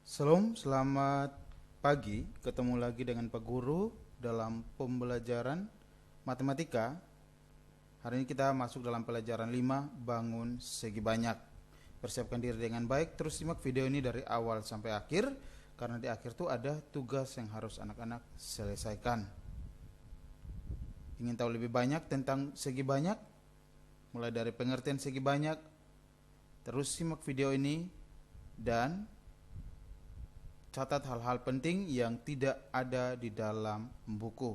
Salam, selamat pagi. Ketemu lagi dengan Pak Guru dalam pembelajaran matematika. Hari ini kita masuk dalam pelajaran 5, bangun segi banyak. Persiapkan diri dengan baik, terus simak video ini dari awal sampai akhir, karena di akhir tuh ada tugas yang harus anak-anak selesaikan. Ingin tahu lebih banyak tentang segi banyak? Mulai dari pengertian segi banyak, terus simak video ini dan catat hal-hal penting yang tidak ada di dalam buku.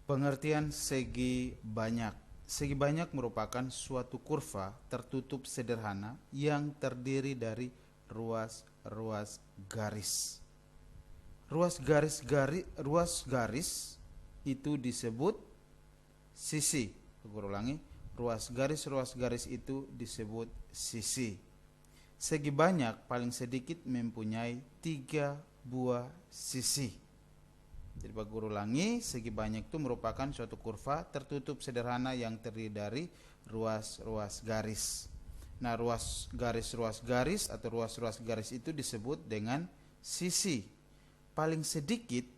Pengertian segi banyak. Segi banyak merupakan suatu kurva tertutup sederhana yang terdiri dari ruas-ruas garis. Ruas garis itu disebut sisi. Aku ulangi, ruas garis itu disebut sisi. Segi banyak paling sedikit mempunyai 3 buah sisi. Jadi Pak Guru ulangi, segi banyak itu merupakan suatu kurva tertutup sederhana yang terdiri dari ruas-ruas garis. Nah, ruas garis atau ruas-ruas garis itu disebut dengan sisi. Paling sedikit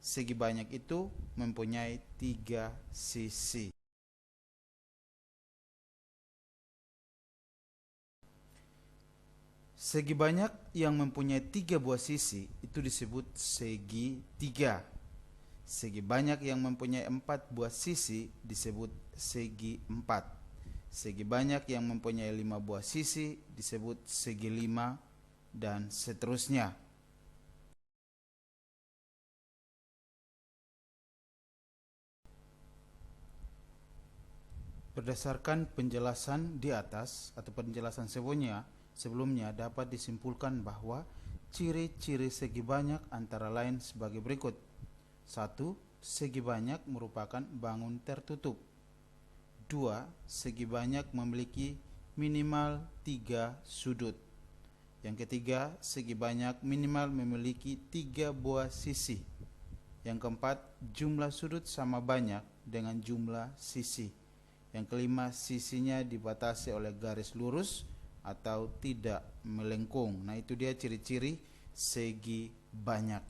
segi banyak itu mempunyai 3 sisi. Segi banyak yang mempunyai 3 buah sisi itu disebut segi tiga. Segi banyak yang mempunyai 4 buah sisi disebut segi empat. Segi banyak yang mempunyai 5 buah sisi disebut segi lima, dan seterusnya. Berdasarkan penjelasan di atas atau penjelasan sebelumnya dapat disimpulkan bahwa ciri-ciri segi banyak antara lain sebagai berikut. 1. Segi banyak merupakan bangun tertutup. 2. Segi banyak memiliki minimal 3 sudut. Yang ketiga, segi banyak minimal memiliki 3 buah sisi. Yang keempat, jumlah sudut sama banyak dengan jumlah sisi. Yang kelima, sisinya dibatasi oleh garis lurus atau tidak melengkung. Nah, itu dia ciri-ciri segi banyak.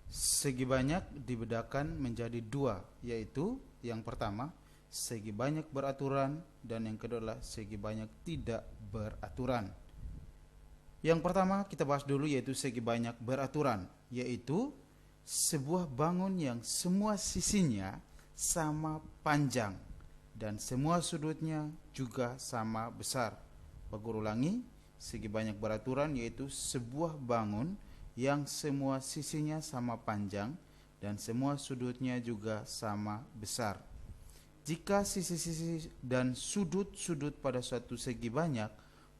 Segi banyak dibedakan menjadi 2, yaitu yang pertama, segi banyak beraturan, dan yang kedua adalah segi banyak tidak beraturan. Yang pertama kita bahas dulu yaitu segi banyak beraturan, yaitu sebuah bangun yang semua sisinya sama panjang dan semua sudutnya juga sama besar. Pak Guru ulangi, segi banyak beraturan yaitu sebuah bangun yang semua sisinya sama panjang dan semua sudutnya juga sama besar. Jika sisi-sisi dan sudut-sudut pada suatu segi banyak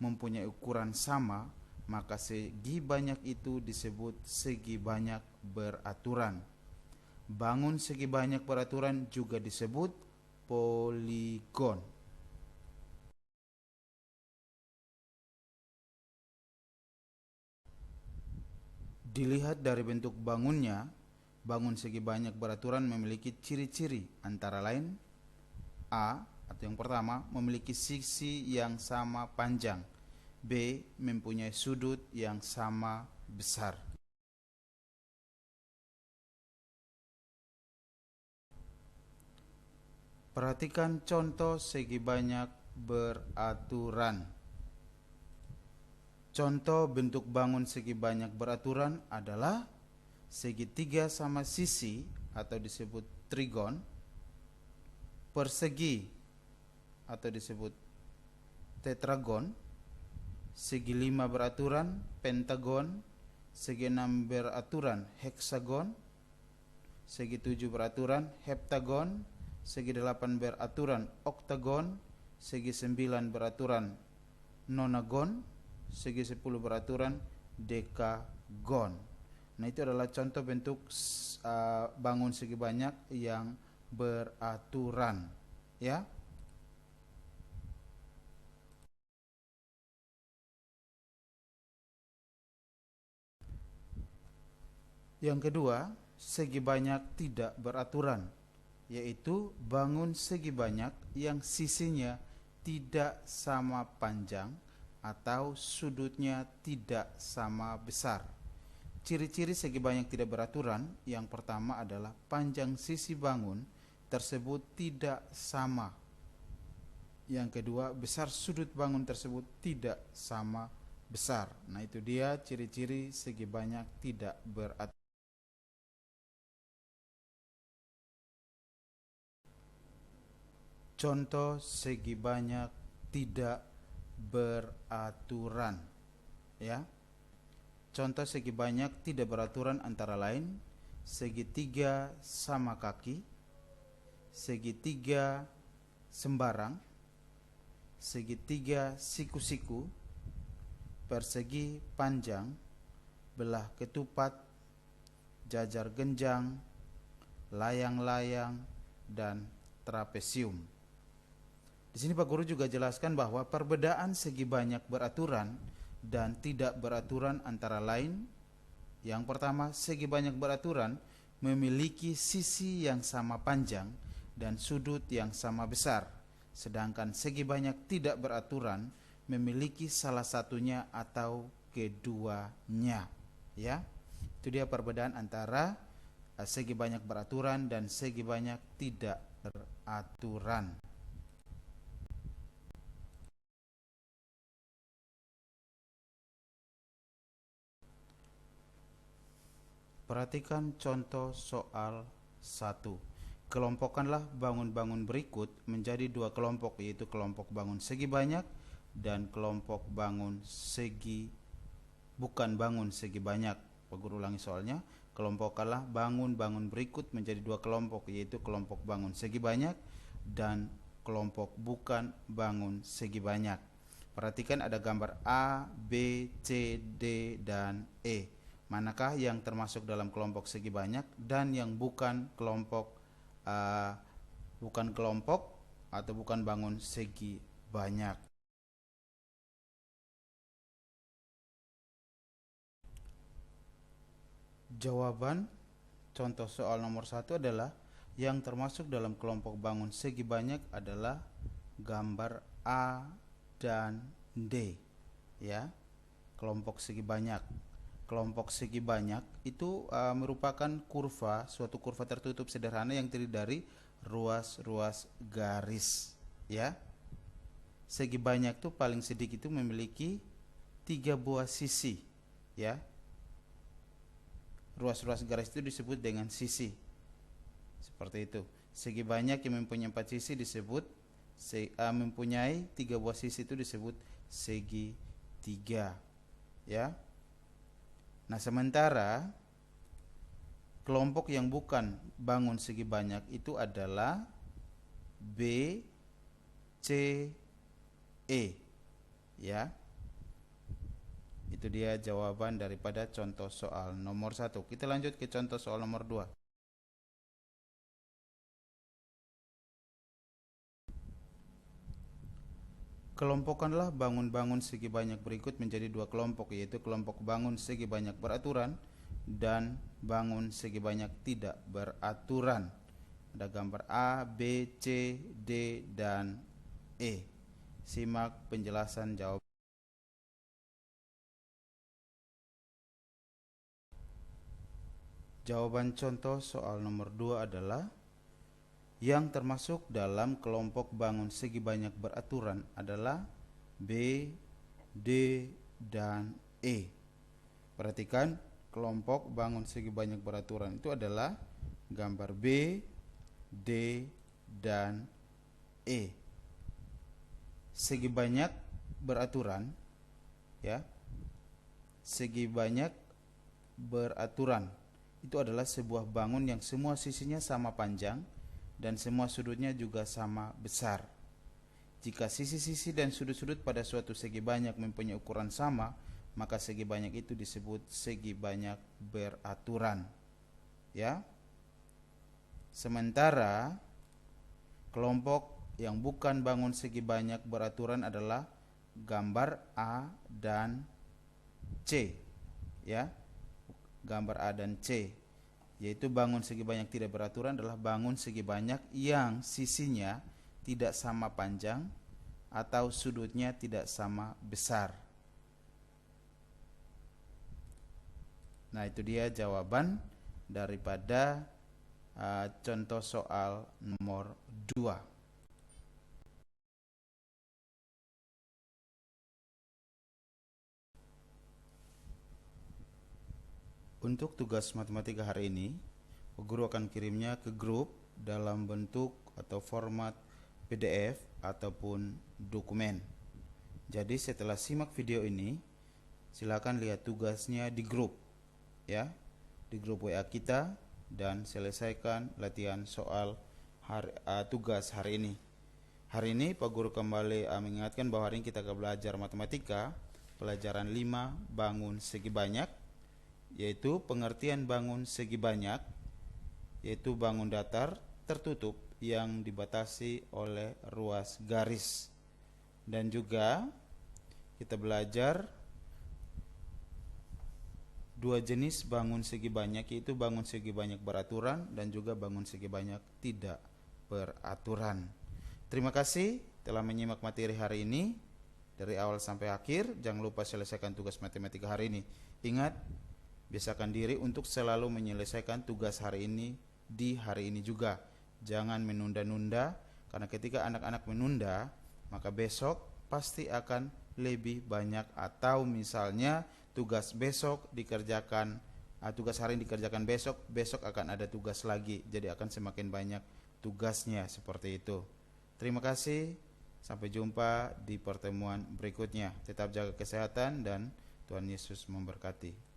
mempunyai ukuran sama, maka segi banyak itu disebut segi banyak beraturan. Bangun segi banyak beraturan juga disebut poligon. Dilihat dari bentuk bangunnya, bangun segi banyak beraturan memiliki ciri-ciri antara lain: A, atau yang pertama, memiliki sisi yang sama panjang. B, mempunyai sudut yang sama besar. Perhatikan contoh segi banyak beraturan. Contoh bentuk bangun segi banyak beraturan adalah segitiga sama sisi atau disebut trigon, persegi atau disebut tetragon, segi 5 beraturan pentagon, segi 6 beraturan heksagon, segi 7 beraturan heptagon, segi 8 beraturan oktagon, segi 9 beraturan nonagon, segi 10 beraturan dekagon. Nah, itu adalah contoh bentuk bangun segi banyak yang beraturan, ya. Yang kedua, segi banyak tidak beraturan, yaitu bangun segi banyak yang sisinya tidak sama panjang atau sudutnya tidak sama besar. Ciri-ciri segi banyak tidak beraturan yang pertama adalah panjang sisi bangun tersebut tidak sama. Yang kedua, besar sudut bangun tersebut tidak sama besar. Nah, itu dia ciri-ciri segi banyak tidak beraturan. Contoh segi banyak tidak beraturan, ya. Contoh segi banyak tidak beraturan antara lain segitiga sama kaki, segitiga sembarang, segitiga siku-siku, persegi panjang, belah ketupat, jajar genjang, layang-layang, dan trapesium. Di sini Pak Guru juga jelaskan bahwa perbedaan segi banyak beraturan dan tidak beraturan antara lain. Yang pertama, segi banyak beraturan memiliki sisi yang sama panjang dan sudut yang sama besar. Sedangkan segi banyak tidak beraturan memiliki salah satunya atau keduanya. Ya, itu dia perbedaan antara segi banyak beraturan dan segi banyak tidak beraturan. Perhatikan contoh soal 1. Kelompokkanlah bangun-bangun berikut menjadi dua kelompok, yaitu kelompok bangun segi banyak dan kelompok bangun segi bukan bangun segi banyak. Pak Guru ulangi soalnya. Kelompokkanlah bangun-bangun berikut menjadi dua kelompok, yaitu kelompok bangun segi banyak dan kelompok bukan bangun segi banyak. Perhatikan ada gambar A, B, C, D, dan E. Manakah yang termasuk dalam kelompok segi banyak dan yang bukan kelompok atau bukan bangun segi banyak? Jawaban contoh soal nomor 1 adalah yang termasuk dalam kelompok bangun segi banyak adalah gambar A dan D, ya. Kelompok segi banyak. Kelompok segi banyak itu merupakan kurva, suatu kurva tertutup sederhana yang terdiri dari ruas-ruas garis, ya. Segi banyak itu paling sedikit itu memiliki 3 buah sisi, ya. Ruas-ruas garis itu disebut dengan sisi. Seperti itu. Segi banyak yang mempunyai 4 sisi disebut mempunyai 3 buah sisi itu disebut segi 3, ya. Nah, sementara kelompok yang bukan bangun segi banyak itu adalah B, C, E, ya. Itu dia jawaban daripada contoh soal nomor 1. Kita lanjut ke contoh soal nomor 2. Kelompokkanlah bangun-bangun segi banyak berikut menjadi dua kelompok, yaitu kelompok bangun segi banyak beraturan dan bangun segi banyak tidak beraturan. Ada gambar A, B, C, D, dan E. Simak penjelasan jawaban. Jawaban contoh soal nomor 2 adalah yang termasuk dalam kelompok bangun segi banyak beraturan adalah B, D, dan E. Perhatikan, kelompok bangun segi banyak beraturan itu adalah gambar B, D, dan E. Segi banyak beraturan, ya. Segi banyak beraturan itu adalah sebuah bangun yang semua sisinya sama panjang dan semua sudutnya juga sama besar. Jika sisi-sisi dan sudut-sudut pada suatu segi banyak mempunyai ukuran sama, maka segi banyak itu disebut segi banyak beraturan, ya. Sementara kelompok yang bukan bangun segi banyak beraturan adalah gambar A dan C, ya. gambar A dan C, yaitu bangun segi banyak tidak beraturan adalah bangun segi banyak yang sisinya tidak sama panjang atau sudutnya tidak sama besar. Nah, itu dia jawaban daripada contoh soal nomor 2. Untuk tugas matematika hari ini, guru akan kirimnya ke grup dalam bentuk atau format PDF ataupun dokumen. Jadi setelah simak video ini, silakan lihat tugasnya di grup, ya, di grup WA kita, dan selesaikan latihan soal tugas hari ini. Hari ini Pak Guru kembali mengingatkan bahwa hari ini kita akan belajar matematika pelajaran 5 bangun segi banyak, yaitu pengertian bangun segi banyak, yaitu bangun datar tertutup yang dibatasi oleh ruas garis. Dan juga kita belajar dua jenis bangun segi banyak, yaitu bangun segi banyak beraturan dan juga bangun segi banyak tidak beraturan. Terima kasih telah menyimak materi hari ini dari awal sampai akhir. Jangan lupa selesaikan tugas matematika hari ini. Ingat, biasakan diri untuk selalu menyelesaikan tugas hari ini di hari ini juga. Jangan menunda-nunda, karena ketika anak-anak menunda, maka besok pasti akan lebih banyak. Atau misalnya tugas besok dikerjakan, tugas hari ini dikerjakan besok, besok akan ada tugas lagi. Jadi akan semakin banyak tugasnya, seperti itu. Terima kasih, sampai jumpa di pertemuan berikutnya. Tetap jaga kesehatan dan Tuhan Yesus memberkati.